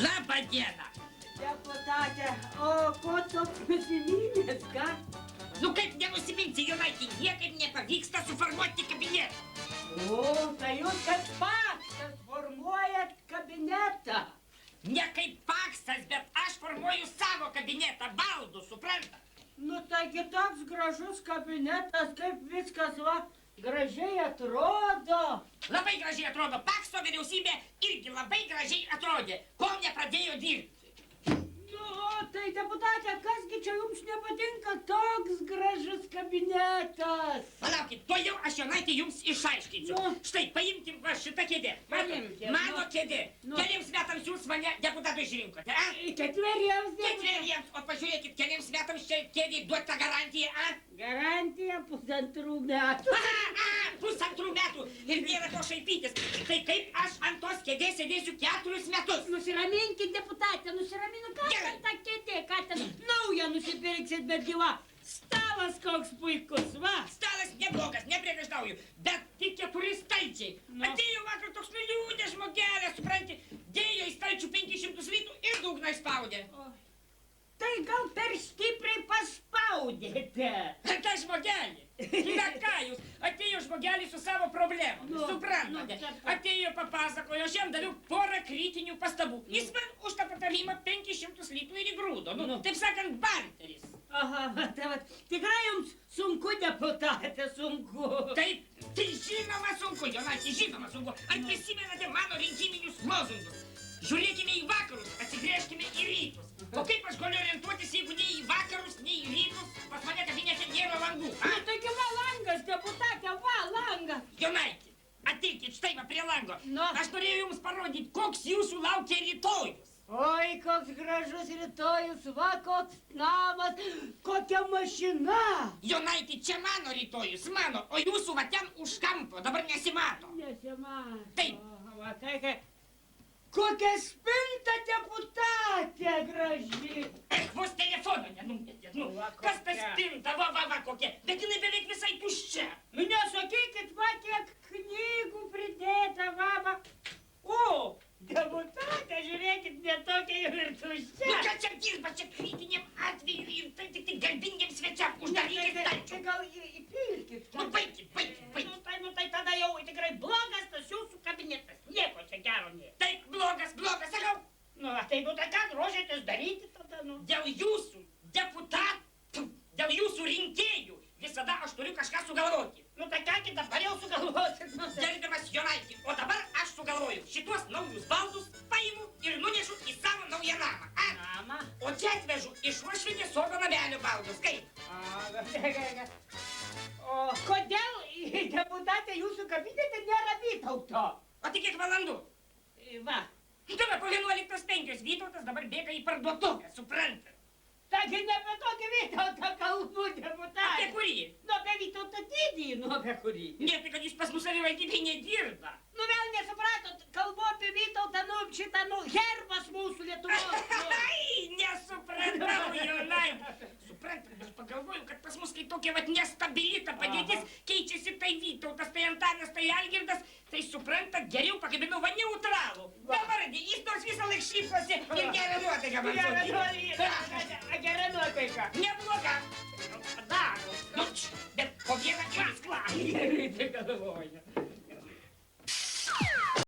Labą dieną. Deputate, o ko toks nusiminęs, ką? Nu kaip nenusiminti, Jonaitį, niekaip nepavyksta suformuoti kabinetą. O, tai jūs kaip paksas formuojat kabinetą. Ne kaip paksas, bet aš formuoju savo kabinetą, baldų, supranta? Nu, taigi toks gražus kabinetas, kaip viskas va gražiai atrodo. Labai gražiai atrodo, pakso vyriausybė irgi labai gražiai atrodė, kol nepradėjo dirbti. Nu, tai deputate, kasgi čia jums nepatinka toks gražus kabinetas? Palaukit, to jau aš Jonaitį jums išaiškinsiu. Nu. Štai, paimkim va šitą kėdę. Paimkim, Mano nu. kėdė. Nu. Keliems metams jūs mane deputatu išrinkote, a? Ketveriems Ketveriems, o pažiūrėkit, keliems metams čia kėdė duota garantija, a? Garantija 1,5 metų. Pusantrų metų ir nėra ko šaipytis. Tai kaip aš ant tos kėdės sėdėsiu 4 metus? Nusiraminkit, deputate, nusiraminu, ką Gerai. ten ta kėdė, ką ten naują nusipirksit, bet gyva. Stalas koks puikus, va. Stalas neblogas, nepriekaištauju, bet tik 4 stalčiai. Nu. Atėjo vakar toks nuliūdęs žmogelis, supranti, dėjo į stalčių 500 litų ir dugną išspaudė. Tai gal per stipriai paspaudėte. Tai žmogelį. Na ką jūs, atėjo žmogelis su savo problemom, Nu, suprantate. nu, Atėjo papasakojo, aš jam daviau porą kritinių pastabų. Jis man už tą patarimą 500 litų ir įgrūdo. Nu, taip sakant, barteris. Aha, tai va, tikrai jums sunku, deputate, sunku. Taip, tai žinoma sunku, Jonaitį, žinoma sunku. Ar prisimenate mano rinkiminius lozungus? Žiūrėkime į vakarus, atsigręžkime į rytus. O kaip aš galiu orientuotis, jeigu nei į vakarus, nei į rytus, pas mane kabinete nėra langų? Nu, taigi va langas, deputate, va langas. Jonaitį, ateikit štai va prie lango. Nu. Aš norėjau jums parodyti, koks jūsų laukia rytojus. Oi, koks gražus rytojus, va, koks namas, kokia mašina. Jonaitį, čia mano rytojus, mano, o jūsų va ten už kampo, dabar nesimato. Nesimato. Taip. Va, tai. Kokia spinta, deputate, graži. Vos telefono nenumetėt, nu, Va, kas ta kokia. spinta, va, kokia, bet jinai beveik visai tuščia. Nu, nesakykit, va, kiek knygų pridėta, va. O, deputate, žiūrėkit, netokia jau ir tuščia. Nu, ką čia dirba, čia kritiniam atveju ir tai tik garbingiems svečiam uždarykit stalčių. Tai gal įpilkit. Nu, baikit. Nu, tai tada jau tikrai blogas tas jūsų kabinetas. Nieko čia gero nėra. Taip, blogas, sakau. Nu, tai ką ruošiatės daryti tada, nu? Dėl jūsų deputatų, dėl jūsų rinkėjų visada aš turiu kažką sugalvoti. Nu, tai kągi dabar jau sugalvosit. Nu, tai... Gerbiamas Jonaitį, o dabar aš sugalvoju šituos naujus baldus paimu ir nunešu į savo naują namą. Namą? O čia atvežu iš Uošvienės sodo namelio baldus. Kaip? O kodėl, deputate, jūsų kabinete nėra Vytauto? O tik kiek valandų? Va. Dabar po 11:05 Vytautas dabar bėga į parduotuvę, suprantat? Taigi ne apie tokį Vytautą kalbų, deputate. Apie kurį? Nu, apie Vytautą didįjį, nu, apie kurį. Ne, tai kad jis pas mus savivaldybėj nedirba. Nu, vėl nesupratot, kalbu apie Vytautą, nu, šitą, nu, herbas mūsų Lietuvos. Ai, nesupratau, Jonaitį. Suprantat, aš pagalvoju, kad pas mus kai tokia vat nestabili ta padėtis, keičiasi tai Vytautas, tai Antanas, tai Algirdas, tai suprantat, geriau pakabinau va neutralų. Dabar jis nors visą laik šypsosi ir gerą nuotaiką man suteikia. Gera nuotaika. Nebloga. Daro. Nu, bet po vieną ir sklą. Gerai, tai galvoju.